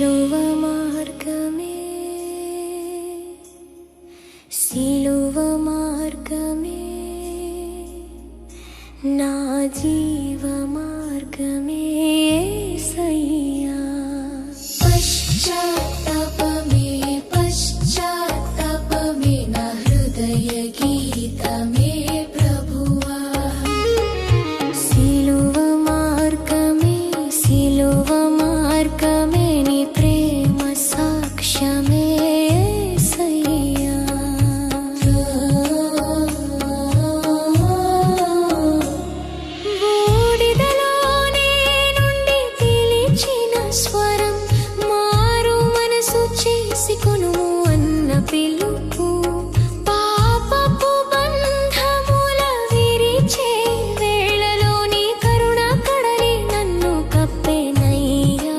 శిలువ మార్గమే శిలువ మార్గమే నా జీవ మార్గమే యేసయ్యా పశ్చాత్తాపమే పశ్చాత్తాపమే నా హృదయ గీతమే ప్రభువా శిలువ మార్గమే శిలువ మార్గమే నీ ప్రేమ సాక్ష్యమే యేసయ్యా బూడిదలోనే నుండి పిలిచిన స్వరం మారు మనసు చేసుకొనుము అన్న పిలుపు పాపపు బంధముల విరిచే వేళలో నీ కరుణ కడలి నన్ను కప్పెనయ్యా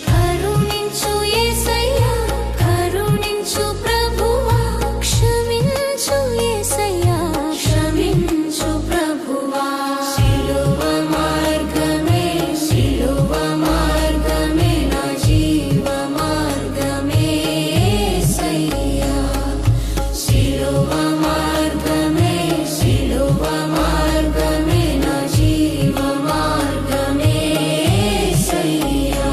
కరుణించు యేసయ్యా కరుణించు ప్రభువా క్షమించు యేసయ్యా క్షమించు ప్రభువా శిలువ మార్గమే శిలువ మార్గమే నా జీవ మార్గమే యేసయ్యా శిలువ మార్గమే శిలువ మార్గమే నా జీవ మార్గమే యేసయ్యా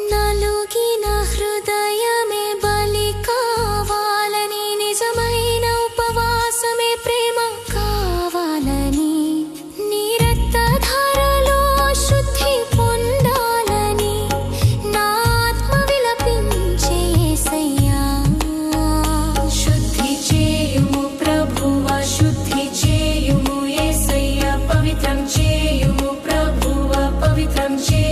నలుగిన హృదయమే బలి కావాలని నిజమైన ఉపవాసమే ప్రేమ కావాలని నీ రక్తధారలో శుద్ధి పొందాలని నా ఆత్మ విలపించే యేసయ్యా శుద్ధి చేయుము ప్రభువా శుద్ధి చేయుము యేసయ్యా పవిత్రం చేయుము ప్రభువా పవిత్రం చేయుము